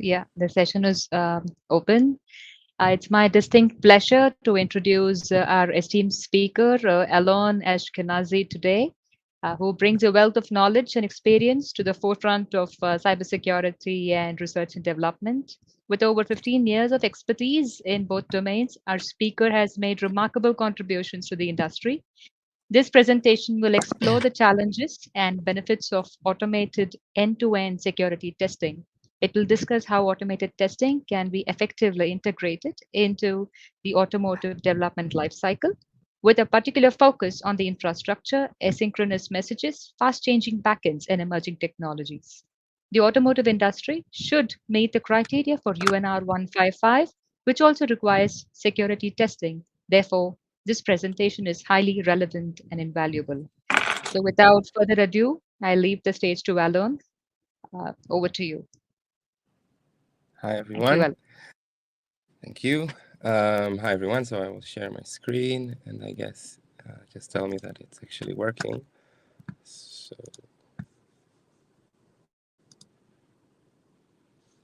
Yeah, the session is open. It's my distinct pleasure to introduce our esteemed speaker, Alon Ashkenazi, today, who brings a wealth of knowledge and experience to the forefront of cybersecurity and research and development. With over 15 years of expertise in both domains, our speaker has made remarkable contributions to the industry. This presentation will explore the challenges and benefits of automated end to end security testing. It will discuss how automated testing can be effectively integrated into the automotive development lifecycle, with a particular focus on the infrastructure, asynchronous messages, fast changing backends, and emerging technologies. The automotive industry should meet the criteria for UN R155, which also requires security testing. Therefore, this presentation is highly relevant and invaluable. So, without further ado, I leave the stage to Alon. Over to you. Hi Thank you, everyone. Alon. Thank you. Hi everyone. So I will share my screen and I guess just tell me that it's actually working. So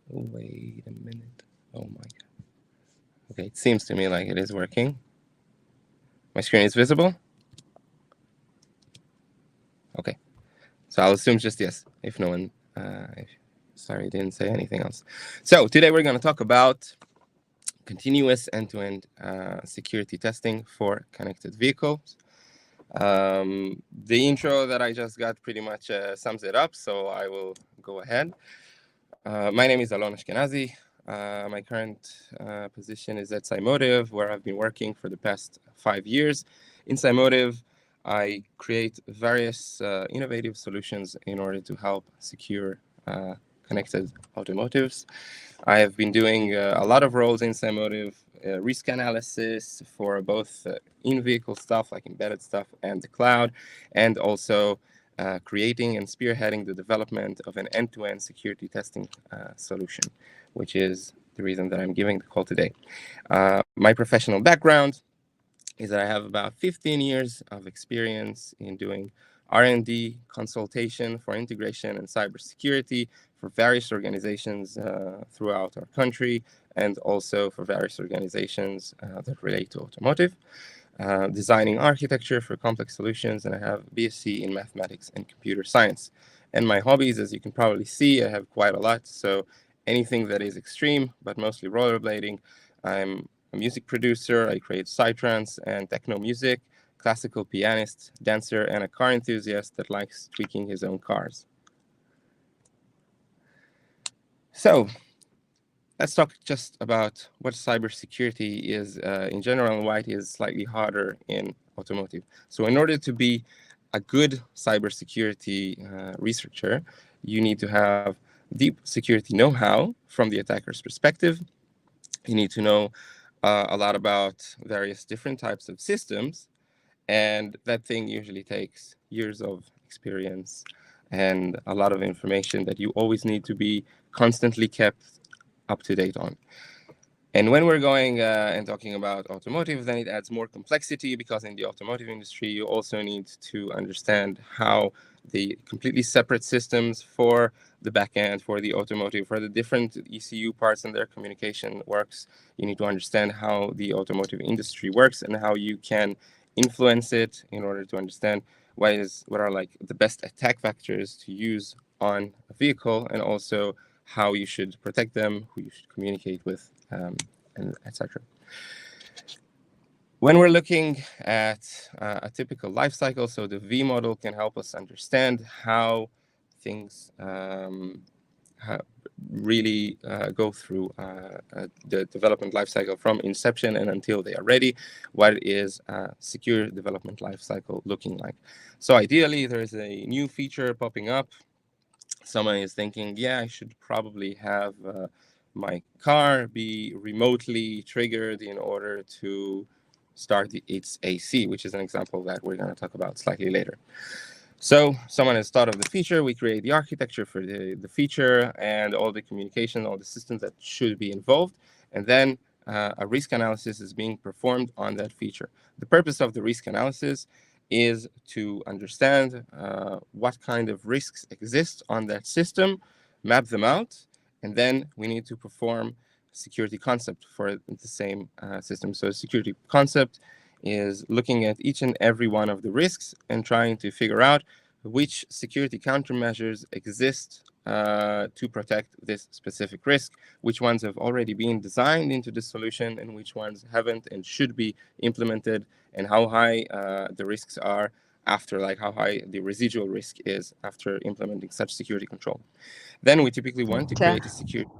wait a minute. Oh my God. Okay, it seems to me like it is working. My screen is visible. Okay. So I'll assume just yes. If no one, sorry, didn't say anything else. So today we're going to talk about continuous end-to-end security testing for connected vehicles. The intro that I just got pretty much sums it up, so I will go ahead. My name is Alon Ashkenazi. My current position is at Automotive, where I've been working for the past 5 years. In Automotive, I create various innovative solutions in order to help secure connected automotives. I have been doing a lot of roles in Automotive, risk analysis for both in-vehicle stuff like embedded stuff and the cloud, and also creating and spearheading the development of an end-to-end security testing solution, which is the reason that I'm giving the call today. My professional background is that I have about 15 years of experience in doing R&D consultation for integration and cybersecurity for various organizations throughout our country, and also for various organizations that relate to automotive, designing architecture for complex solutions, and I have BSc in mathematics and computer science. And my hobbies, as you can probably see, I have quite a lot. So anything that is extreme, but mostly rollerblading. I'm a music producer. I create psytrance and techno music, classical pianist, dancer, and a car enthusiast that likes tweaking his own cars. So let's talk just about what cybersecurity is in general and why it is slightly harder in automotive. So in order to be a good cybersecurity researcher, you need to have deep security know-how from the attacker's perspective. You need to know a lot about various different types of systems, and that thing usually takes years of experience and a lot of information that you always need to be constantly kept up to date on. And when we're going and talking about automotive, then it adds more complexity, because in the automotive industry, you also need to understand how the completely separate systems for the backend, for the automotive, for the different ECU parts and their communication works. You need to understand how the automotive industry works and how you can influence it in order to understand what are like the best attack vectors to use on a vehicle, and also how you should protect them, who you should communicate with, and etc. When we're looking at a typical life cycle, so the V model can help us understand how things really go through the development life cycle from inception and until they are ready. What is a secure development life cycle looking like? So ideally, there is a new feature popping up. Someone is thinking, yeah, I should probably have my car be remotely triggered in order to start its AC, which is an example that we're going to talk about slightly later. So someone has thought of the feature, we create the architecture for the feature and all the communication, all the systems that should be involved, and then a risk analysis is being performed on that feature. The purpose of the risk analysis is to understand what kind of risks exist on that system, map them out, And then we need to perform security concept for the same system. So security concept is looking at each and every one of the risks and trying to figure out which security countermeasures exist to protect this specific risk, which ones have already been designed into the solution and which ones haven't and should be implemented, and how high the risks are after, like how high the residual risk is after implementing such security control. Then we typically want to And, create a security.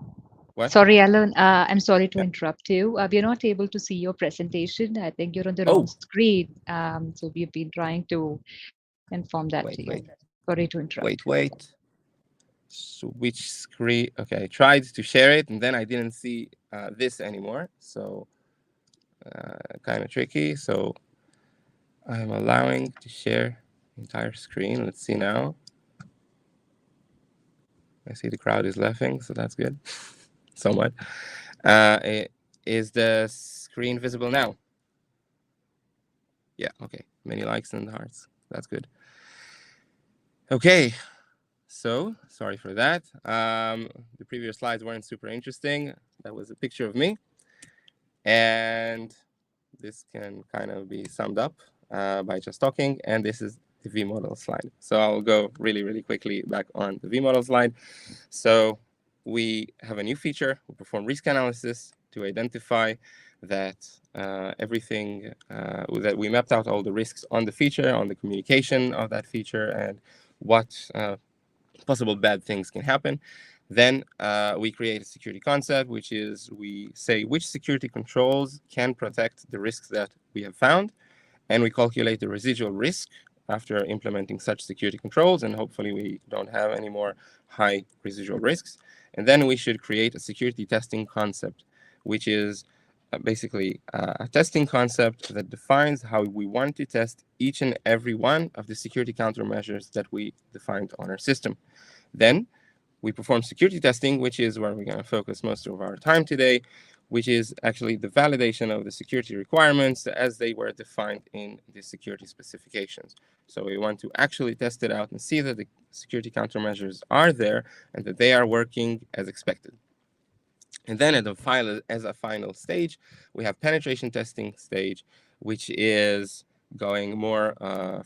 What? sorry, Alan, I'm sorry to Yeah. interrupt you. We are not able to see your presentation. I think you're on the wrong Oh, screen. So we've been trying to inform that wait, to you. wait, Sorry to interrupt. wait. Switch screen. Okay, I tried to share it and then I didn't see this anymore. So kind of tricky. So I'm allowing to share entire screen. Let's see now. I see the crowd is laughing, so that's good. Somewhat. Is the screen visible now? Yeah, okay. Many likes and hearts. That's good. Okay, so sorry for that. The previous slides weren't super interesting. That was a picture of me. And this can kind of be summed up by just talking. And this is the V model slide. So I'll go really, really quickly back on the V model slide. So we have a new feature. We perform risk analysis to identify that everything that we mapped out all the risks on the feature, on the communication of that feature, and what possible bad things can happen. Then we create a security concept, which is we say which security controls can protect the risks that we have found, and we calculate the residual risk after implementing such security controls, and hopefully we don't have any more high residual risks. And then we should create a security testing concept, which is basically a testing concept that defines how we want to test each and every one of the security countermeasures that we defined on our system. Then we perform security testing, which is where we're going to focus most of our time today, which is actually the validation of the security requirements as they were defined in the security specifications. So we want to actually test it out and see that the security countermeasures are there and that they are working as expected. And then as a final stage, we have penetration testing stage, which is going more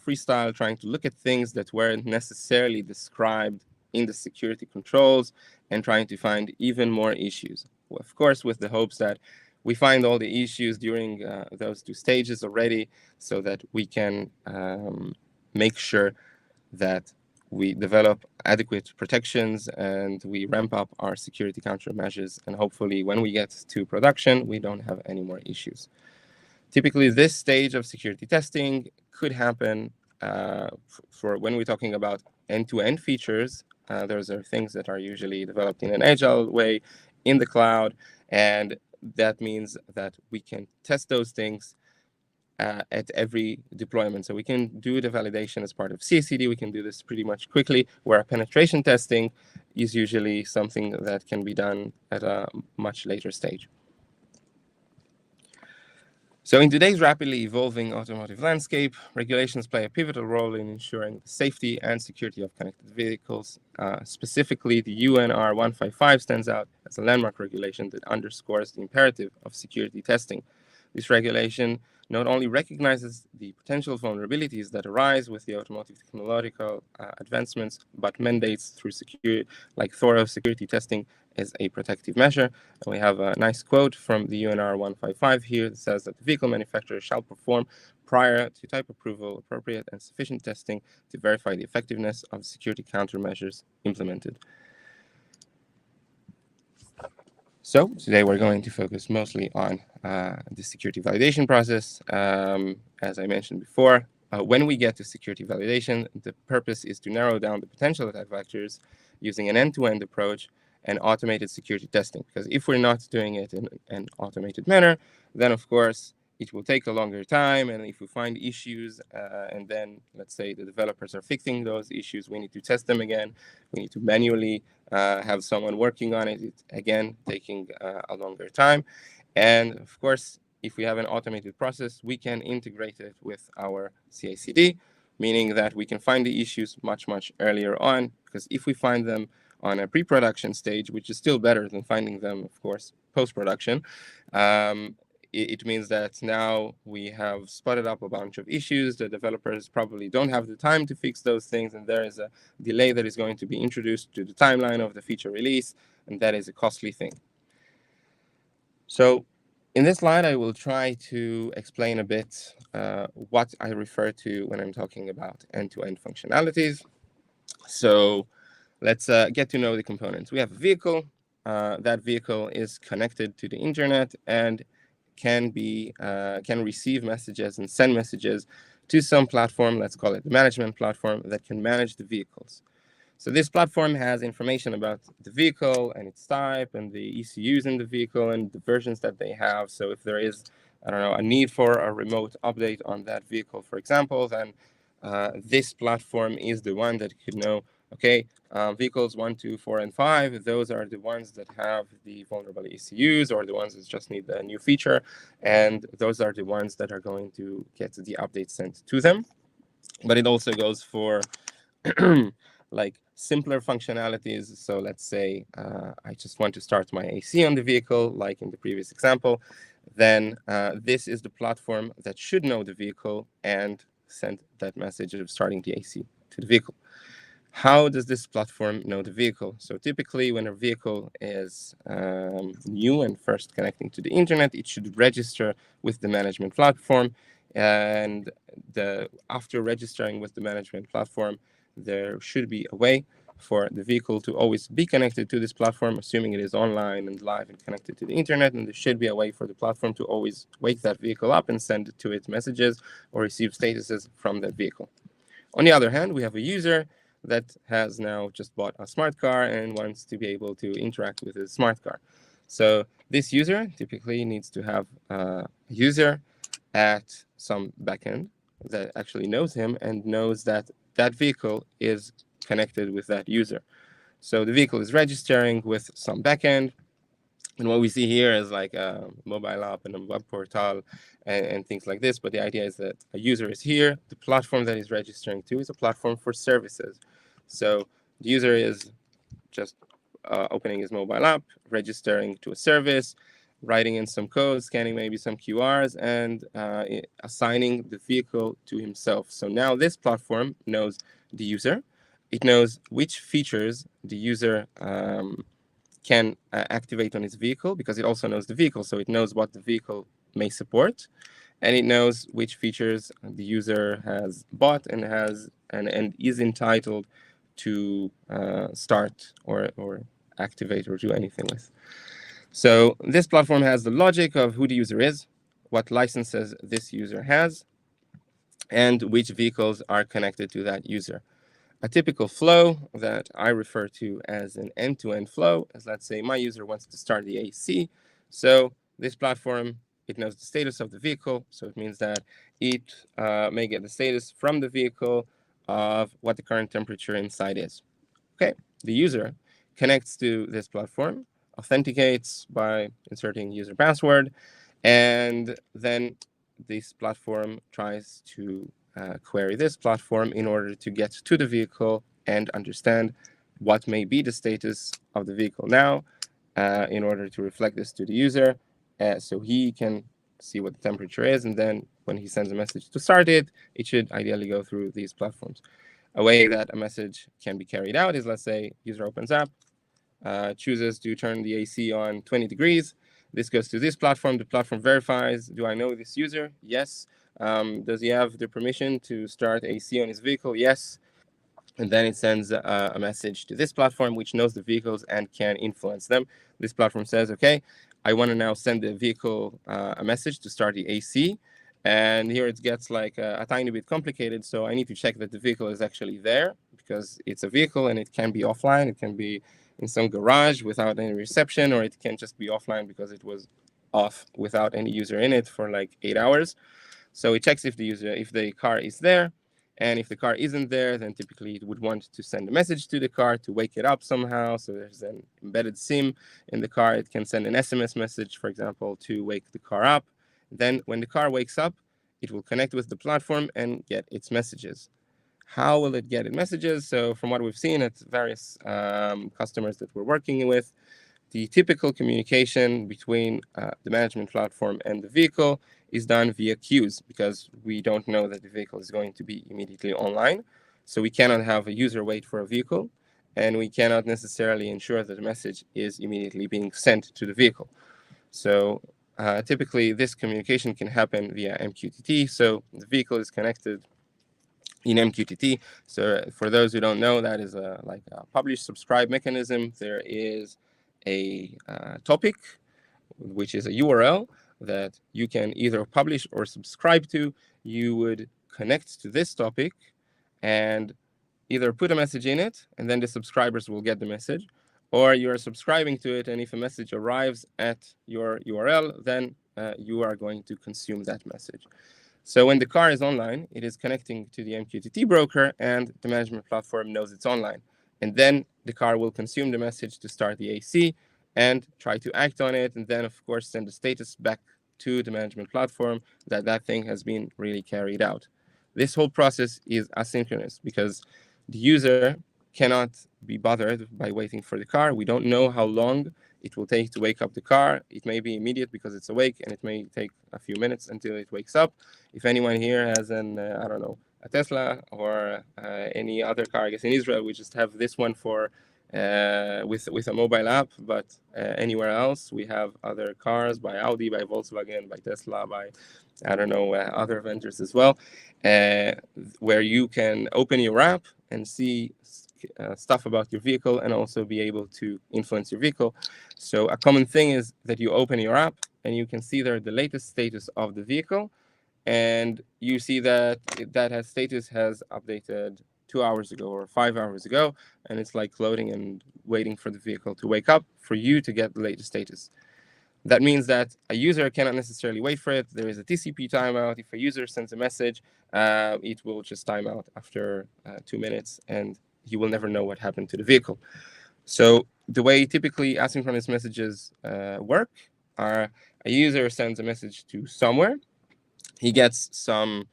freestyle, trying to look at things that weren't necessarily described in the security controls and trying to find even more issues. Of course, with the hopes that we find all the issues during those two stages already so that we can make sure that we develop adequate protections and we ramp up our security countermeasures. And hopefully, when we get to production, we don't have any more issues. Typically, this stage of security testing could happen for when we're talking about end-to-end features. Those are things that are usually developed in an agile way in the cloud. And that means that we can test those things at every deployment. So we can do the validation as part of CI/CD. We can do this pretty much quickly, where penetration testing is usually something that can be done at a much later stage. So in today's rapidly evolving automotive landscape, regulations play a pivotal role in ensuring the safety and security of connected vehicles. Specifically, the UN R155 stands out as a landmark regulation that underscores the imperative of security testing. This regulation not only recognizes the potential vulnerabilities that arise with the automotive technological advancements, but mandates through thorough security testing as a protective measure. And we have a nice quote from the UN R155 here that says that the vehicle manufacturer shall perform prior to type approval appropriate and sufficient testing to verify the effectiveness of security countermeasures implemented. So today we're going to focus mostly on the security validation process. As I mentioned before, when we get to security validation, the purpose is to narrow down the potential attack vectors using an end-to-end approach and automated security testing. Because if we're not doing it in an automated manner, then of course it will take a longer time. And if we find issues and then let's say the developers are fixing those issues, we need to test them again. We need to manually have someone working on it. It's again taking a longer time. And of course, if we have an automated process, we can integrate it with our CI/CD, meaning that we can find the issues much, much earlier on. Because if we find them on a pre-production stage, which is still better than finding them, of course, post-production. It means that now we have spotted up a bunch of issues. The developers probably don't have the time to fix those things, and there is a delay that is going to be introduced to the timeline of the feature release, and that is a costly thing. So in this slide, I will try to explain a bit what I refer to when I'm talking about end-to-end functionalities. So let's get to know the components. We have a vehicle. That vehicle is connected to the internet and can receive messages and send messages to some platform. Let's call it the management platform that can manage the vehicles. So this platform has information about the vehicle and its type and the ECUs in the vehicle and the versions that they have. So if there is, I don't know, a need for a remote update on that vehicle, for example, then this platform is the one that could know, okay, vehicles 1, 2, 4, and 5, those are the ones that have the vulnerable ECUs or the ones that just need the new feature. And those are the ones that are going to get the update sent to them. But it also goes for like simpler functionalities. So let's say I just want to start my AC on the vehicle, like in the previous example. Then this is the platform that should know the vehicle and send that message of starting the AC to the vehicle. How does this platform know the vehicle? So typically when a vehicle is new and first connecting to the internet, it should register with the management platform. And after registering with the management platform, there should be a way for the vehicle to always be connected to this platform, assuming it is online and live and connected to the internet. And there should be a way for the platform to always wake that vehicle up and send to it messages or receive statuses from that vehicle. On the other hand, we have a user that has now just bought a smart car and wants to be able to interact with his smart car. So this user typically needs to have a user at some backend that actually knows him and knows that that vehicle is connected with that user. So the vehicle is registering with some backend. And what we see here is like a mobile app and a web portal and things like this. But the idea is that a user is here. The platform that is registering to is a platform for services. So the user is just opening his mobile app, registering to a service, writing in some code, scanning maybe some QRs, and assigning the vehicle to himself. So now this platform knows the user. It knows which features the user can activate on its vehicle, because it also knows the vehicle. So it knows what the vehicle may support, and it knows which features the user has bought and is entitled to start or activate or do anything with. So this platform has the logic of who the user is, what licenses this user has, and which vehicles are connected to that user. A typical flow that I refer to as an end-to-end flow is, let's say my user wants to start the AC. So this platform, it knows the status of the vehicle. So it means that it may get the status from the vehicle of what the current temperature inside is. Okay, the user connects to this platform, authenticates by inserting user password, and then this platform tries to query this platform in order to get to the vehicle and understand what may be the status of the vehicle now, in order to reflect this to the user, so he can see what the temperature is, and then when he sends a message to start it, it should ideally go through these platforms. A way that a message can be carried out is, let's say, user opens app, chooses to turn the AC on 20 degrees. This goes to this platform. The platform verifies, do I know this user? Yes. Does he have the permission to start AC on his vehicle? Yes. And then it sends a message to this platform, which knows the vehicles and can influence them. This platform says, okay, I want to now send the vehicle a message to start the AC. And here it gets like a tiny bit complicated. So I need to check that the vehicle is actually there, because it's a vehicle and it can be offline. It can be in some garage without any reception, or it can just be offline because it was off without any user in it for like 8 hours. So it checks if the car is there. And if the car isn't there, then typically it would want to send a message to the car to wake it up somehow. So there's an embedded SIM in the car. It can send an SMS message, for example, to wake the car up. Then when the car wakes up, it will connect with the platform and get its messages. How will it get in messages? So from what we've seen at various customers that we're working with, the typical communication between the management platform and the vehicle is done via queues, because we don't know that the vehicle is going to be immediately online. So we cannot have a user wait for a vehicle, and we cannot necessarily ensure that the message is immediately being sent to the vehicle. So typically this communication can happen via MQTT. So the vehicle is connected in MQTT. So for those who don't know, that is like a publish subscribe mechanism. There is a topic, which is a URL that you can either publish or subscribe to. You would connect to this topic and either put a message in it, and then the subscribers will get the message, or you are subscribing to it, and if a message arrives at your URL, then you are going to consume that message. So when the car is online, it is connecting to the MQTT broker, and the management platform knows it's online. And then the car will consume the message to start the AC and try to act on it, and then, of course, send the status back to the management platform that that thing has been really carried out. This whole process is asynchronous because the user cannot be bothered by waiting for the car. We don't know how long it will take to wake up the car. It may be immediate because it's awake, and it may take a few minutes until it wakes up. If anyone here has an, I don't know, a Tesla or any other car, I guess in Israel, we just have this one for with a mobile app, but anywhere else, we have other cars by Audi, by Volkswagen, by Tesla, by, I don't know, other vendors as well, uh, where you can open your app and see stuff about your vehicle and also be able to influence your vehicle. So a common thing is that you open your app and you can see there the latest status of the vehicle, and you see that that has status has updated 2 hours ago or 5 hours ago, and it's like loading and waiting for the vehicle to wake up for you to get the latest status. That means that a user cannot necessarily wait for it. There is a TCP timeout. If a user sends a message, it will just time out after 2 minutes, and you will never know what happened to the vehicle. So the way typically asynchronous messages work are: a user sends a message to somewhere, he gets some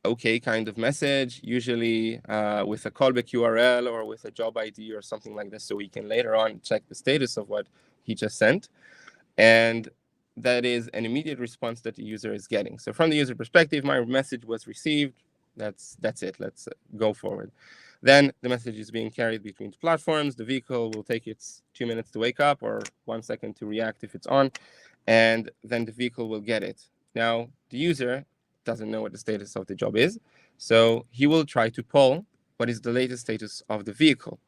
okay kind of message, usually with a callback URL or with a job ID or something like this, so he can later on check the status of what he just sent. And that is an immediate response that the user is getting. So from the user perspective, my message was received. That's it. Let's go forward. Then the message is being carried between the platforms. The vehicle will take its 2 minutes to wake up or 1 second to react if it's on, and then the vehicle will get it. Now, the user doesn't know what the status of the job is, so he will try to poll what is the latest status of the vehicle.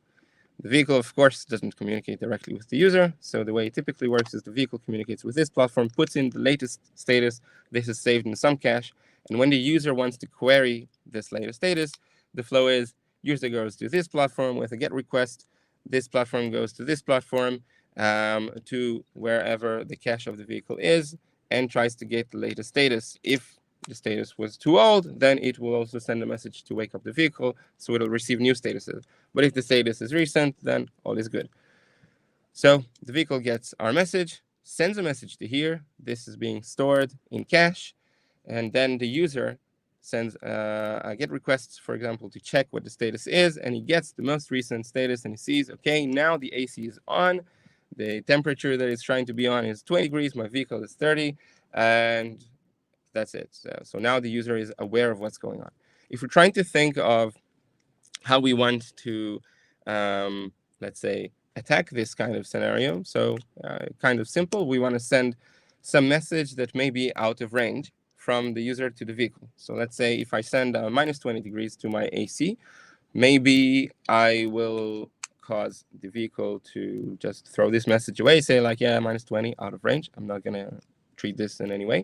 The vehicle, of course, doesn't communicate directly with the user. So the way it typically works is the vehicle communicates with this platform, puts in the latest status. This is saved in some cache. And when the user wants to query this latest status, the flow is user goes to this platform with a GET request. This platform goes to this platform, to wherever the cache of the vehicle is, and tries to get the latest status. If the status was too old, then it will also send a message to wake up the vehicle, so it'll receive new statuses. But if the status is recent, then all is good. So the vehicle gets our message, sends a message to here. This is being stored in cache. And then the user sends a GET request, for example, to check what the status is. And he gets the most recent status and he sees, okay, now the AC is on. The temperature that it's trying to be on is 20 degrees. My vehicle is 30. And that's it. So now the user is aware of what's going on. If we're trying to think of how we want to, let's say, attack this kind of scenario, so kind of simple, we want to send some message that may be out of range from the user to the vehicle. So let's say if I send minus 20 degrees to my AC, maybe I will cause the vehicle to just throw this message away, say like, yeah, minus 20, out of range. I'm not going to treat this in any way.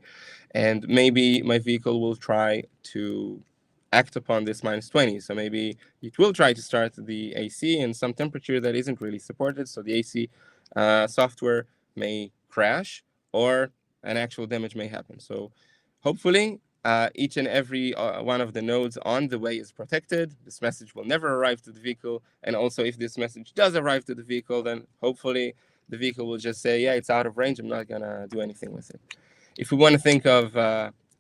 And maybe my vehicle will try to act upon this minus 20. So maybe it will try to start the AC in some temperature that isn't really supported. So the AC software may crash, or an actual damage may happen. So hopefully each and every one of the nodes on the way is protected. This message will never arrive to the vehicle. And also, if this message does arrive to the vehicle, then hopefully the vehicle will just say, yeah, it's out of range. I'm not going to do anything with it. If we want to think of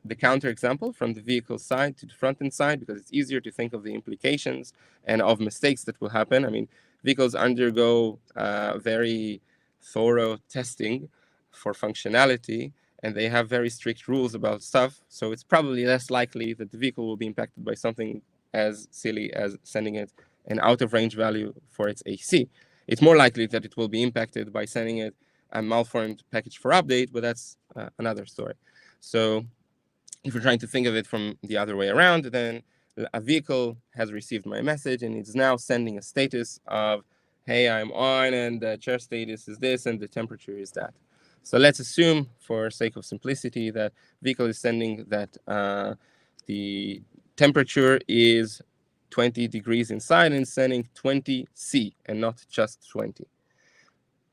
the counter example from the vehicle side to the front end side, because it's easier to think of the implications and of mistakes that will happen. I mean, vehicles undergo very thorough testing for functionality, and they have very strict rules about stuff. So it's probably less likely that the vehicle will be impacted by something as silly as sending it an out of range value for its AC. It's more likely that it will be impacted by sending it a malformed package for update, but that's another story. So if you're trying to think of it from the other way around, then a vehicle has received my message and it's now sending a status of, hey, I'm on, and the chair status is this, and the temperature is that. So let's assume, for sake of simplicity, that vehicle is sending that the temperature is 20 degrees inside and sending 20 C and not just 20.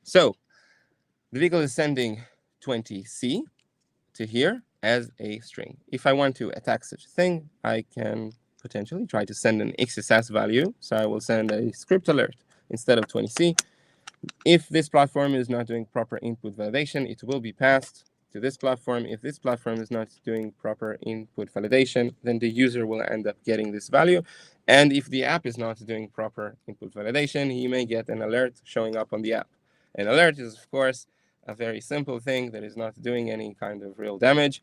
So the vehicle is sending 20 C to here as a string. If I want to attack such a thing, I can potentially try to send an XSS value. So I will send a script alert instead of 20C. If this platform is not doing proper input validation, it will be passed to this platform. If this platform is not doing proper input validation, then the user will end up getting this value. And if the app is not doing proper input validation, he may get an alert showing up on the app. An alert is, of course, a very simple thing that is not doing any kind of real damage,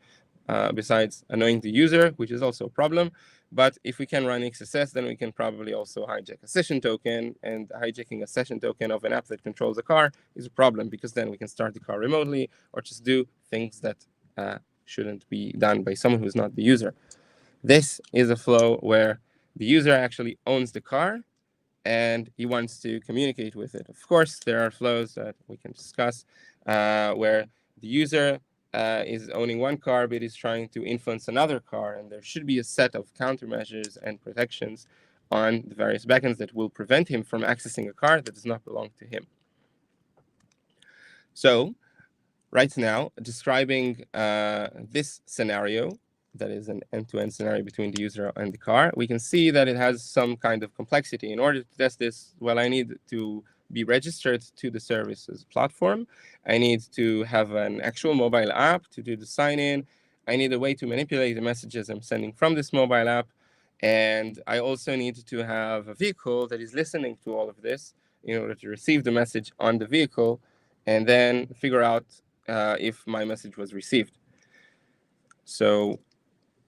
besides annoying the user, which is also a problem. But if we can run XSS, then we can probably also hijack a session token, and hijacking a session token of an app that controls a car is a problem, because then we can start the car remotely or just do things that shouldn't be done by someone who's not the user. This is a flow where the user actually owns the car and he wants to communicate with it. Of course, there are flows that we can discuss where the user is owning one car but is trying to influence another car, and there should be a set of countermeasures and protections on the various backends that will prevent him from accessing a car that does not belong to him. So right now, describing this scenario, that is an end-to-end scenario between the user and the car, we can see that it has some kind of complexity. In order to test this, well, I need to be registered to the services platform. I need to have an actual mobile app to do the sign-in. I need a way to manipulate the messages I'm sending from this mobile app. And I also need to have a vehicle that is listening to all of this in order to receive the message on the vehicle and then figure out if my message was received. So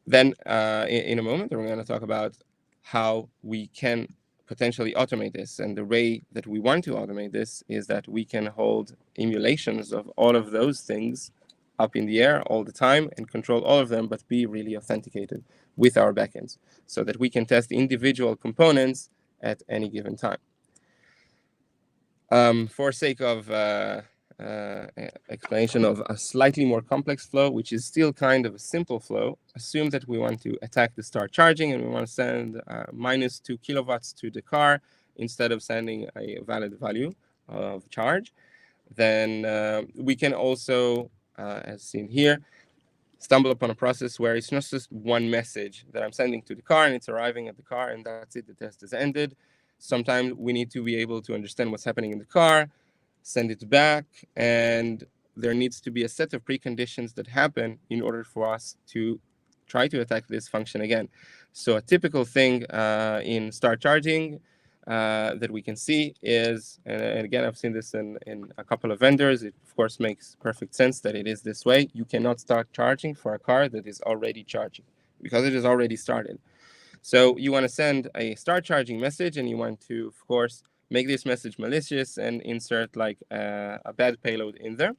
then in a moment, we're going to talk about how we can potentially automate this. And the way that we want to automate this is that we can hold emulations of all of those things up in the air all the time and control all of them, but be really authenticated with our backends so that we can test individual components at any given time. For sake of explanation of a slightly more complex flow, which is still kind of a simple flow, assume that we want to attack the start charging and we want to send minus 2 kilowatts to the car instead of sending a valid value of charge. Then we can also, as seen here, stumble upon a process where it's not just one message that I'm sending to the car and it's arriving at the car and that's it, the test is ended. Sometimes we need to be able to understand what's happening in the car, send it back, and there needs to be a set of preconditions that happen in order for us to try to attack this function again. So a typical thing in start charging that we can see is, and again, I've seen this in a couple of vendors, it of course makes perfect sense that it is this way. You cannot start charging for a car that is already charging because it is already started. So you want to send a start charging message and you want to, of course, make this message malicious and insert like a bad payload in there.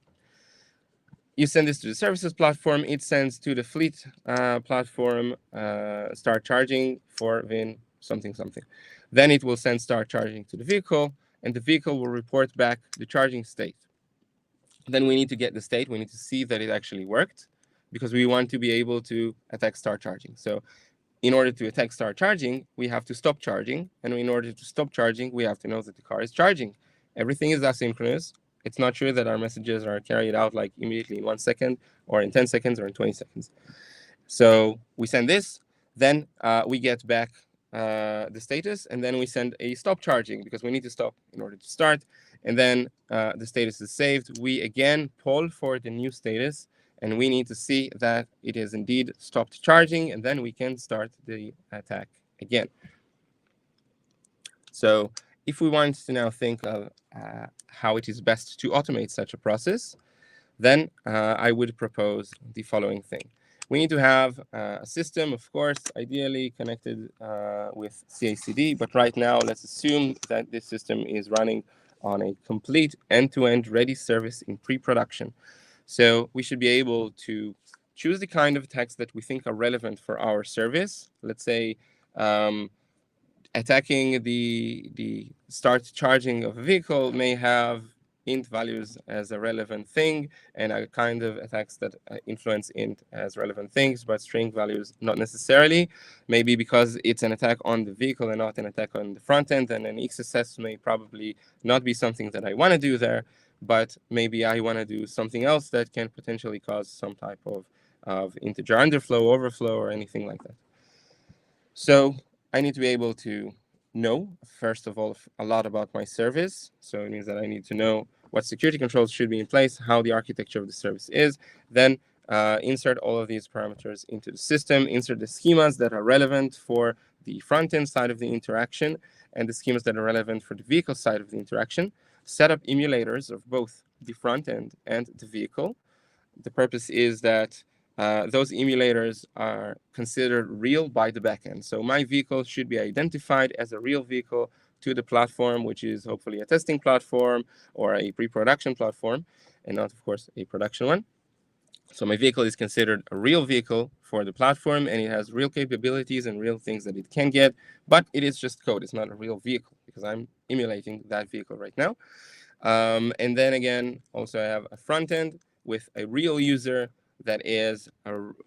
You send this to the services platform. It sends to the fleet platform start charging for VIN something something. Then it will send start charging to the vehicle, and the vehicle will report back the charging state. Then we need to get the state. We need to see that it actually worked because we want to be able to attack start charging. So in order to attack start charging, we have to stop charging. And in order to stop charging, we have to know that the car is charging. Everything is asynchronous. It's not sure that our messages are carried out like immediately in 1 second or in 10 seconds or in 20 seconds. So we send this, then we get back the status, and then we send a stop charging because we need to stop in order to start. And then the status is saved. We again poll for the new status, and we need to see that it is indeed stopped charging, and then we can start the attack again. So if we want to now think of how it is best to automate such a process, then I would propose the following thing. We need to have a system, of course, ideally connected with CI/CD, but right now let's assume that this system is running on a complete end-to-end ready service in pre-production. So we should be able to choose the kind of attacks that we think are relevant for our service. Let's say attacking the start charging of a vehicle may have int values as a relevant thing, and a kind of attacks that influence int as relevant things, but string values not necessarily. Maybe because it's an attack on the vehicle and not an attack on the front end, and an XSS may probably not be something that I want to do there, but maybe I want to do something else that can potentially cause some type of integer underflow, overflow, or anything like that. So I need to be able to know, first of all, a lot about my service. So it means that I need to know what security controls should be in place, how the architecture of the service is, then insert all of these parameters into the system, insert the schemas that are relevant for the front-end side of the interaction and the schemas that are relevant for the vehicle side of the interaction, set up emulators of both the front end and the vehicle. The purpose is that those emulators are considered real by the backend. So my vehicle should be identified as a real vehicle to the platform, which is hopefully a testing platform or a pre-production platform, and not, of course, a production one. So my vehicle is considered a real vehicle for the platform, and it has real capabilities and real things that it can get, but it is just code. It's not a real vehicle because I'm emulating that vehicle right now. And then again, also I have a front end with a real user that is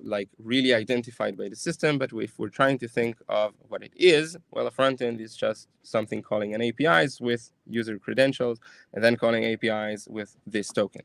like really identified by the system. But if we're trying to think of what it is, well, a front end is just something calling an APIs with user credentials and then calling APIs with this token.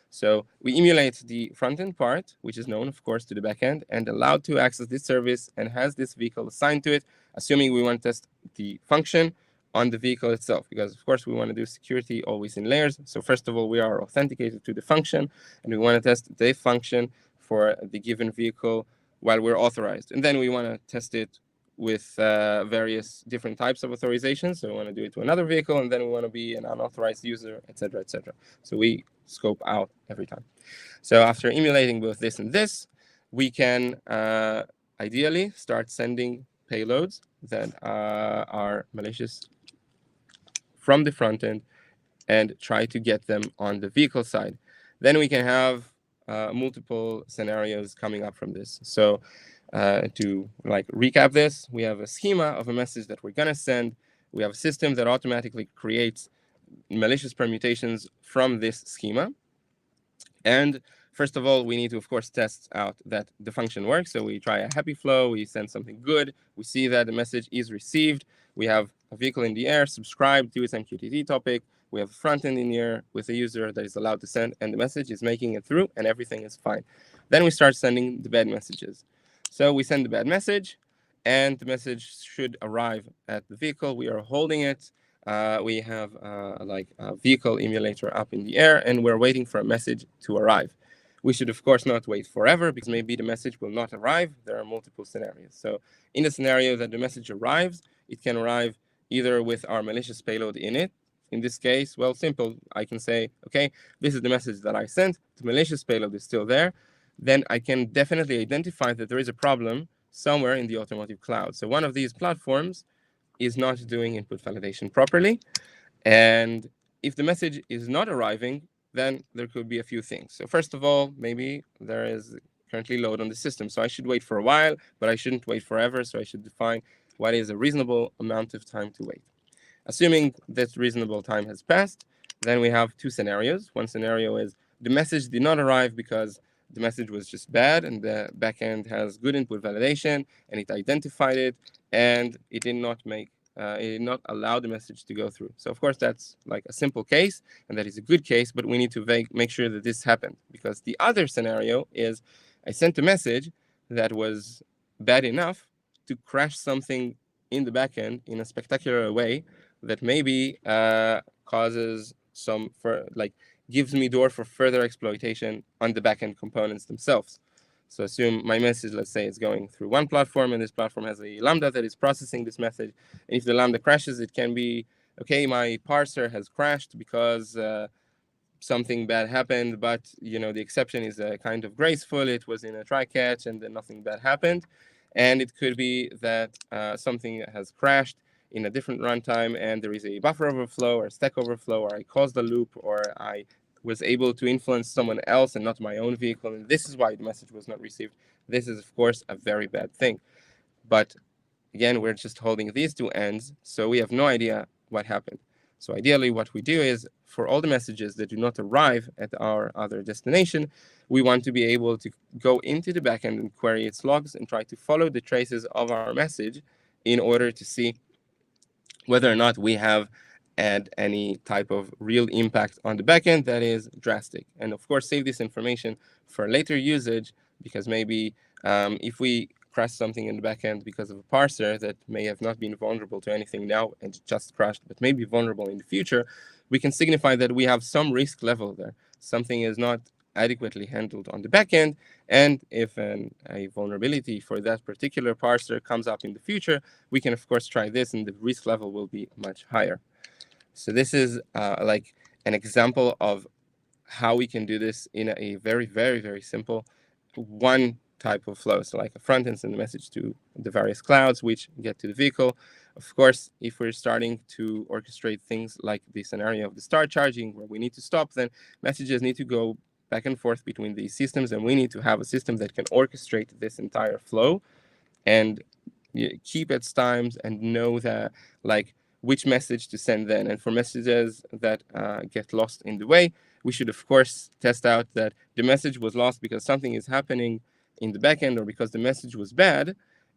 So we emulate the front-end part, which is known, of course, to the backend and allowed to access this service and has this vehicle assigned to it, assuming we want to test the function on the vehicle itself, because, of course, we want to do security always in layers. So first of all, we are authenticated to the function, and we want to test the function for the given vehicle while we're authorized. And then we want to test it with various different types of authorizations. So we want to do it to another vehicle, and then we want to be an unauthorized user, etc., etc. So we scope out every time. So after emulating both this and this, we can ideally start sending payloads that are malicious from the front end and try to get them on the vehicle side. Then we can have multiple scenarios coming up from this. So to like recap this, we have a schema of a message that we're going to send. We have a system that automatically creates malicious permutations from this schema. And first of all, we need to, of course, test out that the function works. So we try a happy flow, we send something good, we see that the message is received. We have a vehicle in the air, subscribed to its MQTT topic. We have a front end in the air with a user that is allowed to send, and the message is making it through, and everything is fine. Then we start sending the bad messages. So we send the bad message, and the message should arrive at the vehicle. We are holding it. We have like a vehicle emulator up in the air, and we're waiting for a message to arrive. We should, of course, not wait forever because maybe the message will not arrive. There are multiple scenarios. So in the scenario that the message arrives, it can arrive either with our malicious payload in it. In this case, well, simple. I can say, okay, this is the message that I sent. The malicious payload is still there. Then I can definitely identify that there is a problem somewhere in the automotive cloud. So one of these platforms is not doing input validation properly. And if the message is not arriving, then there could be a few things. So first of all, maybe there is currently load on the system. So I should wait for a while, but I shouldn't wait forever. So I should define what is a reasonable amount of time to wait. Assuming that reasonable time has passed, then we have two scenarios. One scenario is the message did not arrive because the message was just bad and the backend has good input validation and it identified it and it did not allow the message to go through. So of course that's like a simple case and that is a good case, but we need to make sure that this happened, because the other scenario is I sent a message that was bad enough to crash something in the backend in a spectacular way that maybe causes some, for like, gives me door for further exploitation on the backend components themselves. So assume my message, let's say, is going through one platform, and this platform has a Lambda that is processing this message. And if the Lambda crashes, it can be, okay, my parser has crashed because something bad happened, but the exception is kind of graceful. It was in a try catch, and then nothing bad happened. And it could be that something has crashed in a different runtime, and there is a buffer overflow or stack overflow, or I caused a loop, or I was able to influence someone else and not my own vehicle, and this is why the message was not received. This is, of course, a very bad thing. But again, we're just holding these two ends, so we have no idea what happened. So ideally, what we do is, for all the messages that do not arrive at our other destination, we want to be able to go into the backend and query its logs and try to follow the traces of our message in order to see whether or not we have had any type of real impact on the backend that is drastic. And of course, save this information for later usage, because maybe if we crash something in the backend because of a parser that may have not been vulnerable to anything now and it just crashed, but may be vulnerable in the future, we can signify that we have some risk level there. Something is not adequately handled on the backend, and if a vulnerability for that particular parser comes up in the future, we can of course try this, and the risk level will be much higher. So this is like an example of how we can do this in a very, very, very simple one type of flow. So like a front end send a message to the various clouds which get to the vehicle. Of course, if we're starting to orchestrate things like the scenario of the star charging where we need to stop, then messages need to go back and forth between these systems, and we need to have a system that can orchestrate this entire flow and keep its times and know that, like, which message to send then. And for messages that get lost in the way, we should of course test out that the message was lost because something is happening in the backend, or because the message was bad,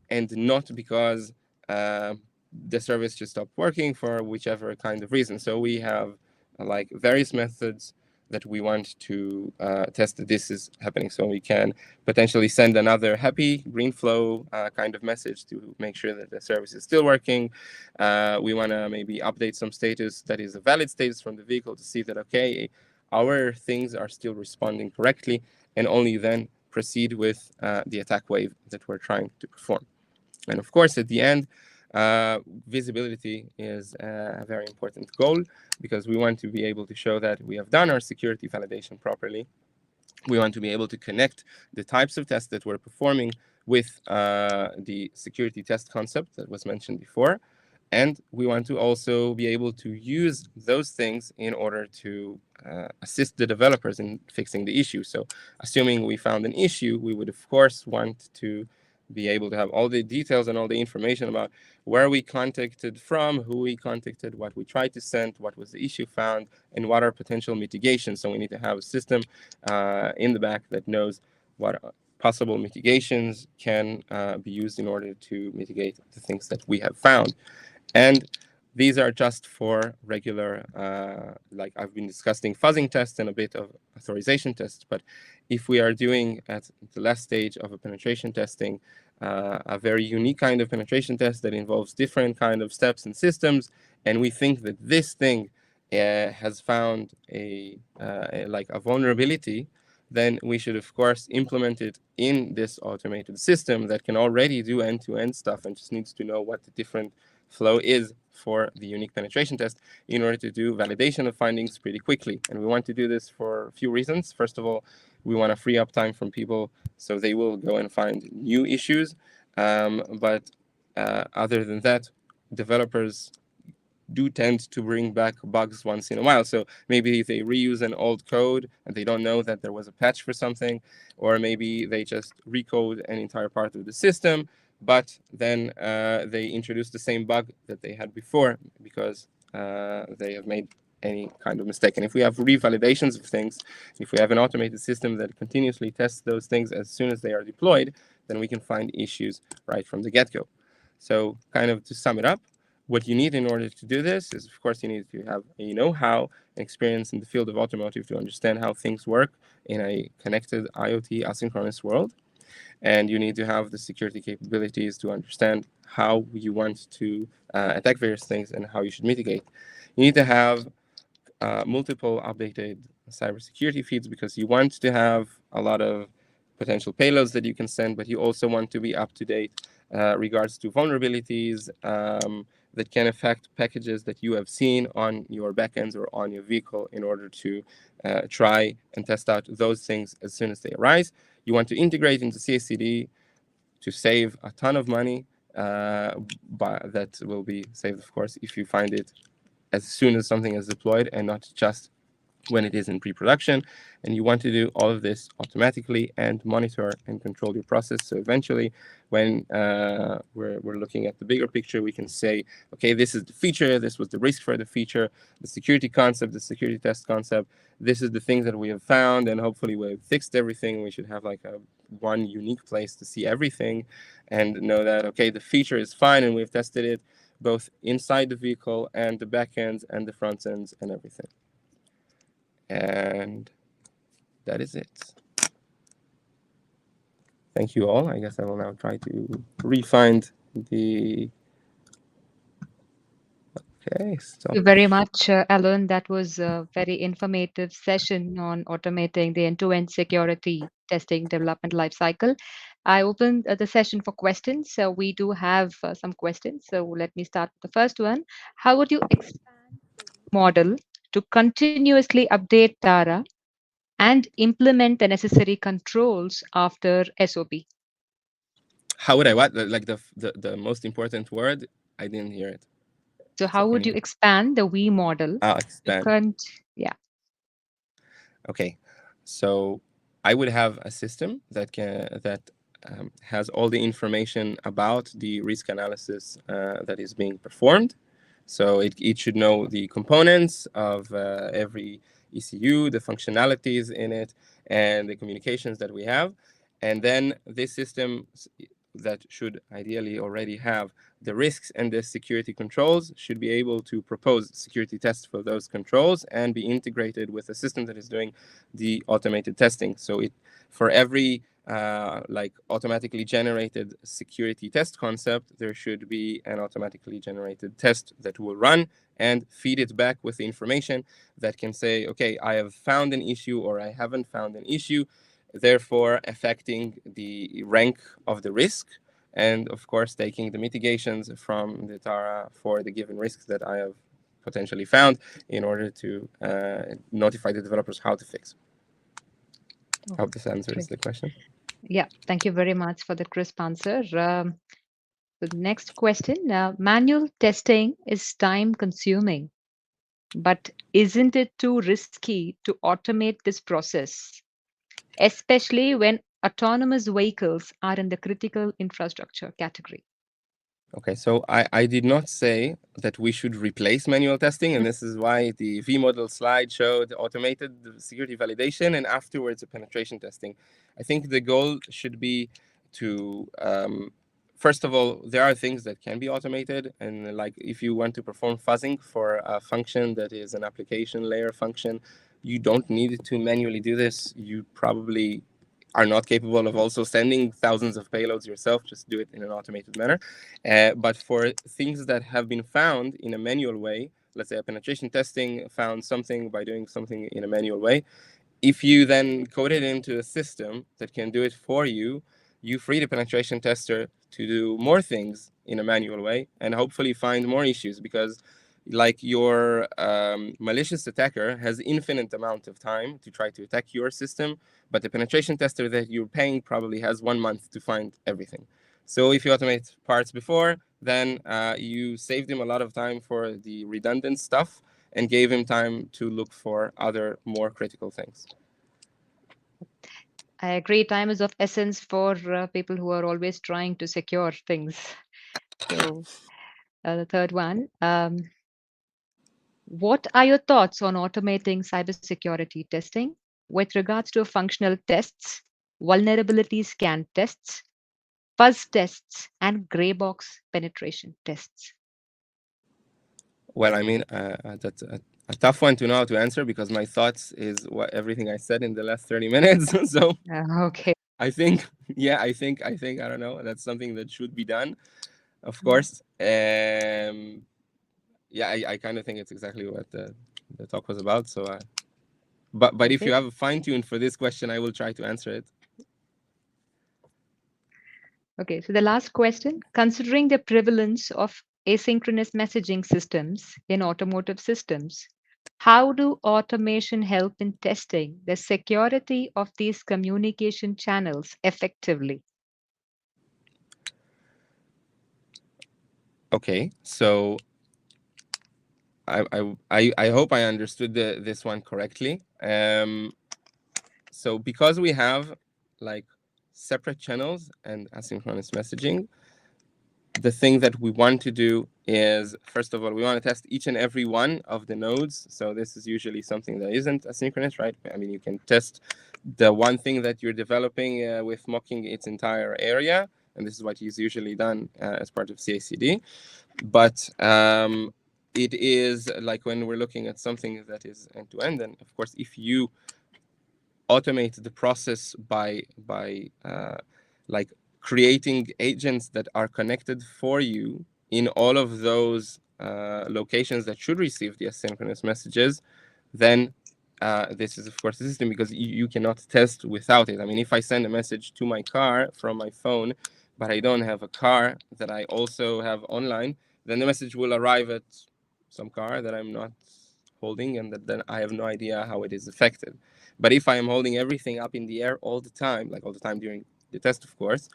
and not because the service just stopped working for whichever kind of reason. So we have like various methods that we want to test that this is happening. So we can potentially send another happy green flow kind of message to make sure that the service is still working. We want to maybe update some status that is a valid status from the vehicle to see that, okay, our things are still responding correctly, and only then proceed with the attack wave that we're trying to perform. And of course, at the end, visibility is a very important goal, because we want to be able to show that we have done our security validation properly. We want to be able to connect the types of tests that we're performing with the security test concept that was mentioned before. And we want to also be able to use those things in order to assist the developers in fixing the issue. So assuming we found an issue, we would of course want to be able to have all the details and all the information about where we contacted from, who we contacted, what we tried to send, what was the issue found, and what are potential mitigations. So we need to have a system in the back that knows what possible mitigations can be used in order to mitigate the things that we have found. And these are just for regular, like I've been discussing, fuzzing tests and a bit of authorization tests. But if we are doing at the last stage of a penetration testing, a very unique kind of penetration test that involves different kind of steps and systems, and we think that this thing has found like a vulnerability, then we should of course implement it in this automated system that can already do end-to-end stuff and just needs to know what the different flow is for the unique penetration test in order to do validation of findings pretty quickly. And we want to do this for a few reasons. First of all, we want to free up time from people so they will go and find new issues. But other than that, developers do tend to bring back bugs once in a while. So maybe they reuse an old code and they don't know that there was a patch for something, or maybe they just recode an entire part of the system, but then they introduce the same bug that they had before because they have made any kind of mistake. And if we have revalidations of things, if we have an automated system that continuously tests those things as soon as they are deployed, then we can find issues right from the get-go. So kind of to sum it up, what you need in order to do this is, of course, you need to have a know-how and experience in the field of automotive to understand how things work in a connected IoT asynchronous world. And you need to have the security capabilities to understand how you want to attack various things and how you should mitigate. You need to have multiple updated cybersecurity feeds, because you want to have a lot of potential payloads that you can send, but you also want to be up to date regards to vulnerabilities that can affect packages that you have seen on your backends or on your vehicle, in order to try and test out those things as soon as they arise. You want to integrate into CI/CD to save a ton of money, but that will be saved, of course, if you find it as soon as something is deployed and not just when it is in pre-production. And you want to do all of this automatically and monitor and control your process. So eventually, when we're looking at the bigger picture, we can say, okay, this is the feature, this was the risk for the feature, the security concept, the security test concept, this is the things that we have found, and hopefully we've fixed everything. We should have like a one unique place to see everything and know that, okay, the feature is fine and we've tested it both inside the vehicle and the back ends and the front ends and everything. And that is it. Thank you all. I guess I will now try to re-find the... Okay, Thank stop. you very much, Alon. That was a very informative session on automating the end-to-end security testing development lifecycle. I opened the session for questions. So we do have some questions. So let me start with the first one. How would you expand the model to continuously update Tara and implement the necessary controls after SOP? How would I what? Like the most important word? I didn't hear it. So So how can would you you expand the we model to expand? yeah. Okay, so I would have a system that has all the information about the risk analysis that is being performed. So it should know the components of every ECU, the functionalities in it, and the communications that we have. And then this system that should ideally already have the risks and the security controls should be able to propose security tests for those controls and be integrated with a system that is doing the automated testing. So it, for every like automatically generated security test concept, there should be an automatically generated test that will run and feed it back with the information that can say, okay, I have found an issue or I haven't found an issue, therefore affecting the rank of the risk, and of course taking the mitigations from the Tara for the given risks that I have potentially found, in order to notify the developers how to fix. I Oh, hope this answers great. the question. Yeah, thank you very much for the crisp answer. The next question, manual testing is time consuming, but isn't it too risky to automate this process, especially when autonomous vehicles are in the critical infrastructure category? Okay, so I did not say that we should replace manual testing, and this is why the V model slide showed automated security validation and afterwards the penetration testing. I think the goal should be to, first of all, there are things that can be automated, and like if you want to perform fuzzing for a function that is an application layer function, you don't need to manually do this. You probably are not capable of also sending thousands of payloads yourself. Just do it in an automated manner. But for things that have been found in a manual way, let's say a penetration testing found something by doing something in a manual way, if you then code it into a system that can do it for you, you free the penetration tester to do more things in a manual way and hopefully find more issues, because like your malicious attacker has infinite amount of time to try to attack your system, but the penetration tester that you're paying probably has 1 month to find everything. So if you automate parts before, then you saved him a lot of time for the redundant stuff and gave him time to look for other more critical things. I agree, time is of essence for people who are always trying to secure things. So, the third one, what are your thoughts on automating cybersecurity testing with regards to functional tests, vulnerability scan tests, fuzz tests, and gray box penetration tests? Well, I mean, that's a tough one to know how to answer, because my thoughts is what everything I said in the last 30 minutes. So Okay. I think, yeah, I don't know. That's something that should be done, of Mhm. course. Yeah, I kind of think it's exactly what the talk was about. So But if you Okay. have a fine tune for this question, I will try to answer it. Okay. So the last question, considering the prevalence of asynchronous messaging systems in automotive systems, how do automation help in testing the security of these communication channels effectively? Okay, so I hope I understood this one correctly. So because we have like separate channels and asynchronous messaging, the thing that we want to do is, first of all, we want to test each and every one of the nodes. So this is usually something that isn't asynchronous, right? I mean, you can test the one thing that you're developing with mocking its entire area, and this is what is usually done as part of CI/CD. But it is like when we're looking at something that is end to end, and of course, if you automate the process by like creating agents that are connected for you in all of those locations that should receive the asynchronous messages, then this is of course the system, because you cannot test without it. I mean, if I send a message to my car from my phone, but I don't have a car that I also have online, then the message will arrive at some car that I'm not holding, and that then I have no idea how it is affected. But if I am holding everything up in the air all the time, like all the time during the test, of course,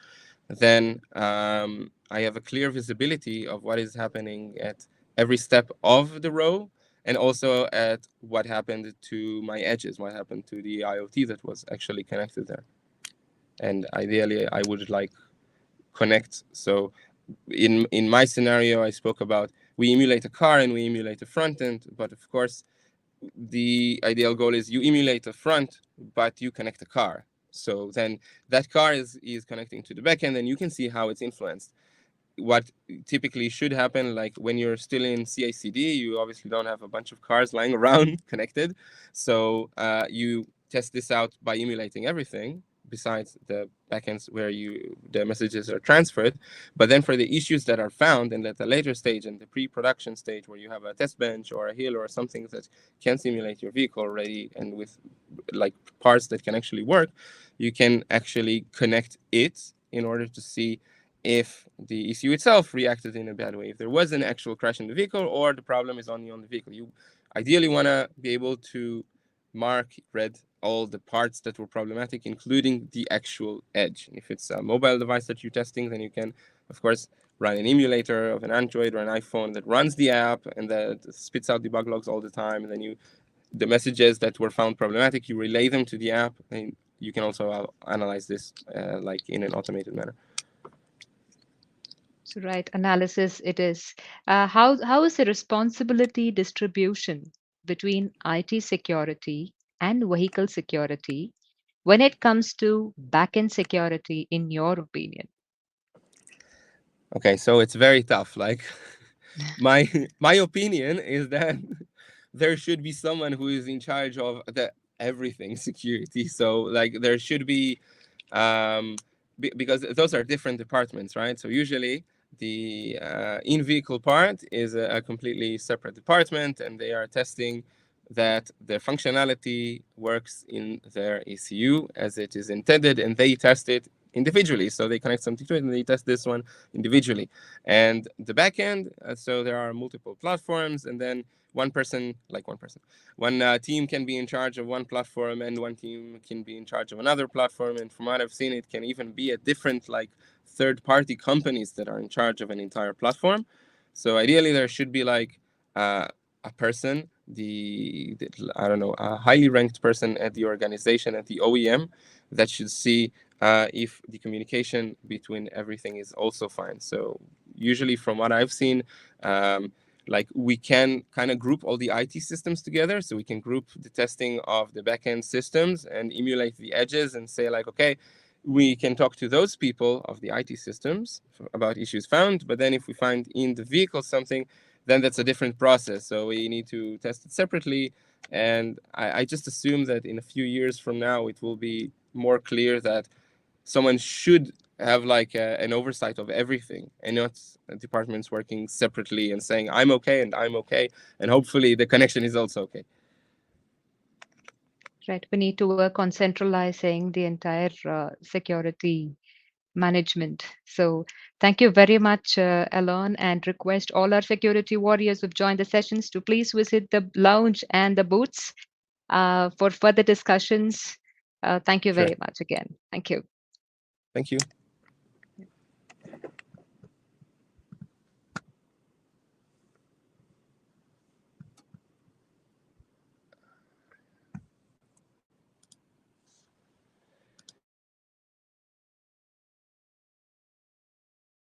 then I have a clear visibility of what is happening at every step of the row, and also at what happened to my edges, what happened to the IoT that was actually connected there. And ideally, I would like connect. So in my scenario, I spoke about we emulate a car and we emulate a front end, but of course, the ideal goal is you emulate a front, but you connect a car. So then that car is connecting to the backend, and you can see how it's influenced. What typically should happen, like when you're still in CI/CD, you obviously don't have a bunch of cars lying around connected. So you test this out by emulating everything besides the backends where the messages are transferred. But then for the issues that are found, and at the later stage, in the pre-production stage, where you have a test bench or a hill or something that can simulate your vehicle already, and with like parts that can actually work, you can actually connect it in order to see if the ECU itself reacted in a bad way, if there was an actual crash in the vehicle, or the problem is only on the vehicle. You ideally want to be able to mark red all the parts that were problematic, including the actual edge. If it's a mobile device that you're testing, then you can, of course, run an emulator of an Android or an iPhone that runs the app and that spits out debug logs all the time. And then the messages that were found problematic, you relay them to the app, and you can also analyze this like in an automated manner. So, right, analysis it is. How is the responsibility distribution between IT security and vehicle security when it comes to backend security, in your opinion? Okay, so it's very tough. Like my my opinion is that there should be someone who is in charge of the everything security. So like there should be because those are different departments, right? So usually the in-vehicle part is a completely separate department, and they are testing that the functionality works in their ECU as it is intended, and they test it individually. So they connect something to it, and they test this one individually. And the backend, so there are multiple platforms, and then one team can be in charge of one platform, and one team can be in charge of another platform. And from what I've seen, it can even be a different like third-party companies that are in charge of an entire platform. So ideally, there should be like a person, the I don't know, a highly ranked person at the organization, at the OEM, that should see if the communication between everything is also fine. So usually, from what I've seen, like we can kind of group all the IT systems together. So we can group the testing of the backend systems and emulate the edges and say like, okay, we can talk to those people of the IT systems about issues found. But then if we find in the vehicle something, then that's a different process. So we need to test it separately. And I just assume that in a few years from now, it will be more clear that someone should have like an oversight of everything, and not departments working separately and saying I'm okay and I'm okay, and hopefully the connection is also okay. Right. We need to work on centralizing the entire security management. So, thank you very much, Alon, and request all our security warriors who've joined the sessions to please visit the lounge and the booths for further discussions. Thank you Sure. very much again. Thank you. Thank you.